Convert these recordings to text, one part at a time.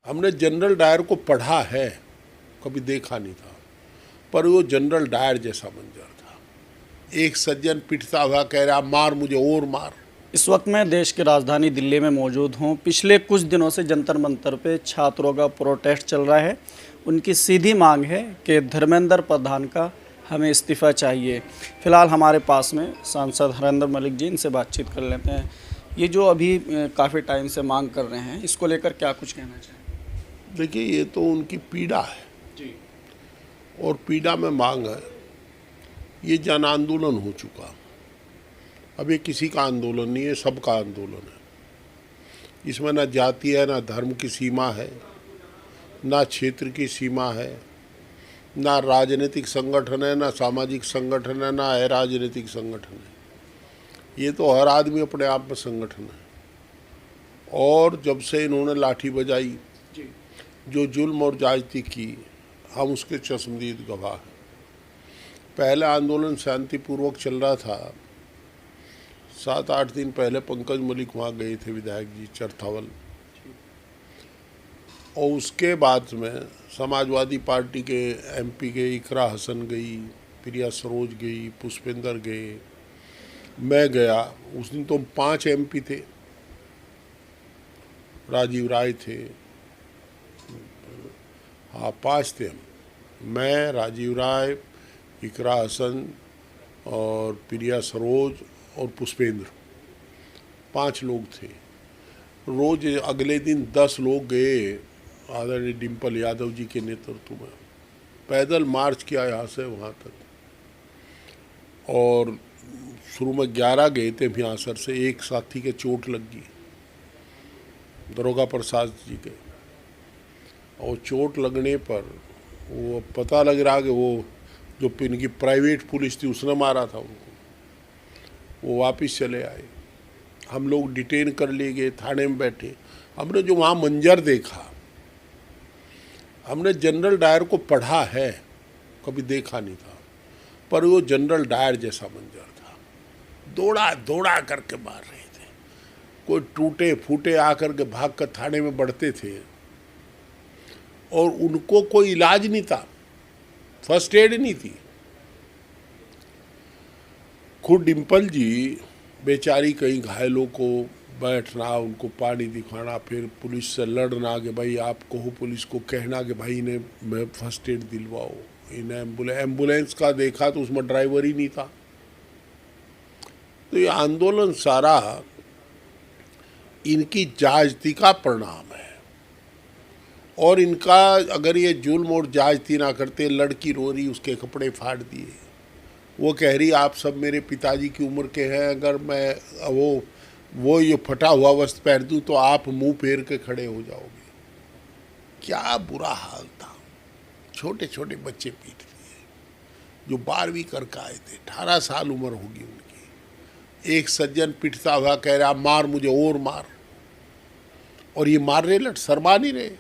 हमने general Dyer को पढ़ा है, कभी देखा नहीं था, पर वो जनरल डायर जैसा मंजर था। एक सज्जन पिटता हुआ कह रहा मार मुझे और मार। इस वक्त मैं देश की राजधानी दिल्ली में मौजूद हूं। पिछले कुछ दिनों से जंतर मंतर पे छात्रों का प्रोटेस्ट चल रहा है। उनकी सीधी मांग है कि धर्मेंद्र प्रधान का हमें इस्तीफ़ा चाहिए। फ़िलहाल हमारे पास में सांसद हरेंद्र मलिक जी, इनसे बातचीत कर लेते हैं। ये जो अभी काफ़ी टाइम से मांग कर रहे हैं, इसको लेकर क्या कुछ कहना चाहें? देखिए, ये तो उनकी पीड़ा है जी और पीड़ा में मांग है। ये जन आंदोलन हो चुका। अब ये किसी का आंदोलन नहीं है, सबका आंदोलन है। इसमें ना जाति है, ना धर्म की सीमा है, ना क्षेत्र की सीमा है, ना राजनीतिक संगठन है, ना सामाजिक संगठन है, ना अराजनीतिक संगठन है। ये तो हर आदमी अपने आप में संगठन है। और जब से इन्होंने लाठी बजाई, जो जुल्म और ज्यादती की, हम उसके चश्मदीद गवाह हैं। पहला आंदोलन शांतिपूर्वक चल रहा था। 7-8 दिन पहले पंकज मलिक वहाँ गए थे, विधायक जी चरथावल, और उसके बाद में समाजवादी पार्टी के एमपी के इकरा हसन गई, प्रिया सरोज गई, पुष्पेंद्र गए, मैं गया। उस दिन तो 5 एमपी थे, राजीव राय थे, हाँ 5 थे हम, मैं, राजीव राय, इकरा हसन और प्रिया सरोज और पुष्पेंद्र, 5 लोग थे। रोज अगले दिन 10 लोग गए आदरणीय डिम्पल यादव जी के नेतृत्व में, पैदल मार्च किया यहाँ से वहाँ तक। और शुरू में 11 गए थे भ्यांसर से। एक साथी के चोट लग गई, दरोगा प्रसाद जी के, और चोट लगने पर वो पता लग रहा कि वो जो इनकी प्राइवेट पुलिस थी उसने मारा था उनको। वो वापस चले आए, हम लोग डिटेन कर लिए गए, थाने में बैठे। हमने जो वहाँ मंजर देखा, हमने जनरल डायर को पढ़ा है, कभी देखा नहीं था, पर वो जनरल डायर जैसा मंजर था। दौड़ा दौड़ा करके मार रहे थे, कोई टूटे फूटे आकर के भाग कर थाने में बढ़ते थे, और उनको कोई इलाज नहीं था, फर्स्ट एड नहीं थी। खुद डिम्पल जी बेचारी कहीं घायलों को बैठना, उनको पानी दिखाना, फिर पुलिस से लड़ना कि भाई आप कहो, पुलिस को कहना कि भाई इन्हें फर्स्ट एड दिलवाओ, इन्हें एम्बुलेंस का देखा तो उसमें ड्राइवर ही नहीं था। तो ये आंदोलन सारा इनकी जायजती का परिणाम है। और इनका अगर ये जुल्म और जायजती ना करते, लड़की रो रही, उसके कपड़े फाड़ दिए, वो कह रही आप सब मेरे पिताजी की उम्र के हैं, अगर मैं वो ये फटा हुआ वस्त्र पहन दूँ तो आप मुंह फेर के खड़े हो जाओगे। क्या बुरा हाल था। छोटे छोटे बच्चे पीट दिए, जो 12वीं करके आए थे, 18 साल उम्र होगी उनकी। एक सज्जन पिटता हुआ कह रहा मार मुझे और मार, और ये मार रहे, लट शर्मा नहीं रहे।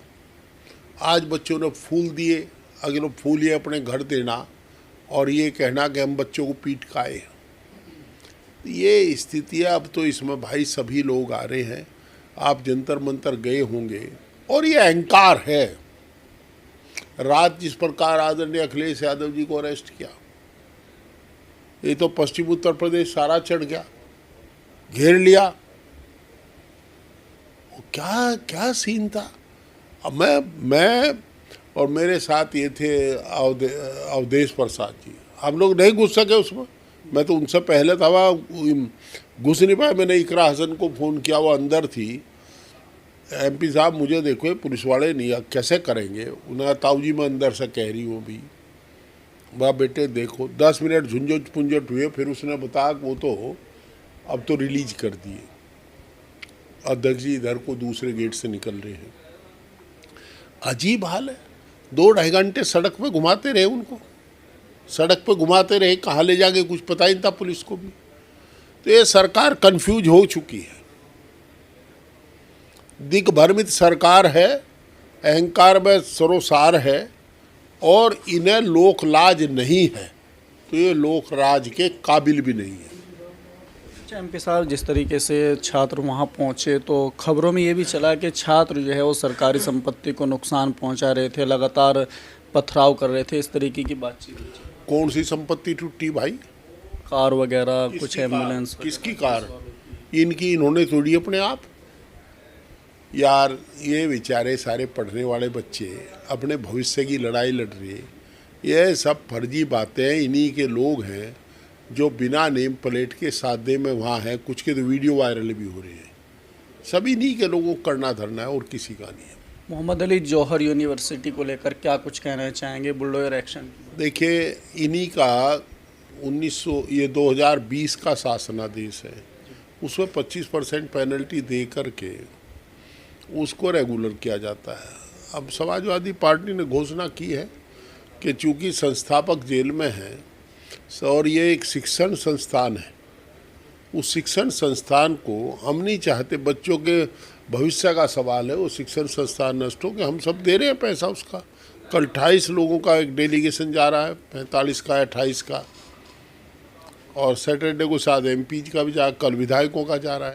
आज बच्चों ने फूल दिए, अगले फूल ये अपने घर देना और ये कहना कि हम बच्चों को पीट के आए। ये स्थितियाँ अब तो इसमें भाई सभी लोग आ रहे हैं। आप जंतर मंतर गए होंगे, और ये अहंकार है। रात जिस प्रकार आदरणीय अखिलेश यादव जी को अरेस्ट किया, ये तो पश्चिम उत्तर प्रदेश सारा चढ़ गया, घेर लिया। क्या क्या सीन था। अब मैं और मेरे साथ ये थे अवधेश प्रसाद जी, हम लोग नहीं घुस सके उसमें। मैं तो उनसे पहले था, वहाँ घुस नहीं पाया। मैंने इकरा हसन को फ़ोन किया, वो अंदर थी। एमपी साहब मुझे देखो, पुलिस वाले नहीं, कैसे करेंगे। उन्हें ताऊ जी में अंदर से कह रही वो भी, वाह बेटे देखो। 10 मिनट झुंझट पुंझट हुए, फिर उसने बताया कि वो तो अब तो रिलीज कर दिए। अध्यक्ष जी इधर को दूसरे गेट से निकल रहे हैं। अजीब हाल है। 2-2.5 घंटे सड़क पे घुमाते रहे उनको, सड़क पे घुमाते रहे, कहाँ ले जाके कुछ पता ही नहीं था पुलिस को भी। तो ये सरकार कंफ्यूज हो चुकी है, दिग्भ्रमित सरकार है, अहंकार में सरोसार है, और इन्हें लोक लाज नहीं है, तो ये लोक राज के काबिल भी नहीं है। अच्छा एमपी साहब, जिस तरीके से छात्र वहाँ पहुँचे तो खबरों में ये भी चला कि छात्र जो है वो सरकारी संपत्ति को नुकसान पहुँचा रहे थे, लगातार पथराव कर रहे थे, इस तरीके की बातचीत हुई थी। कौन सी संपत्ति टूटी भाई? कार वगैरह, कुछ किसकी कार? एम्बुलेंस। किसकी कार? इनकी इन्होंने तोड़ी अपने आप। यार ये बेचारे सारे पढ़ने वाले बच्चे अपने भविष्य की लड़ाई लड़ रहे हैं। ये सब फर्जी बातें, इन्हीं के लोग हैं जो बिना नेम प्लेट के सादे में वहाँ हैं। कुछ के तो वीडियो वायरल भी हो रहे हैं। सब इन्हीं के लोगों को करना धरना है और किसी का नहीं है। मोहम्मद अली जौहर यूनिवर्सिटी को लेकर क्या कुछ कहना चाहेंगे, बुलडोजर एक्शन? देखिए, इन्हीं का 2020 का शासनादेश है, उसमें 25% पेनल्टी दे करके उसको रेगुलर किया जाता है। अब समाजवादी पार्टी ने घोषणा की है कि चूंकि संस्थापक जेल में हैं और ये एक शिक्षण संस्थान है, उस शिक्षण संस्थान को हम नहीं चाहते, बच्चों के भविष्य का सवाल है, वो शिक्षण संस्थान नष्ट हो गया। हम सब दे रहे हैं पैसा उसका। कल 28 लोगों का एक डेलीगेशन जा रहा है, 45 का 28 का, और सैटरडे को शायद MP का भी कल विधायकों का जा रहा है।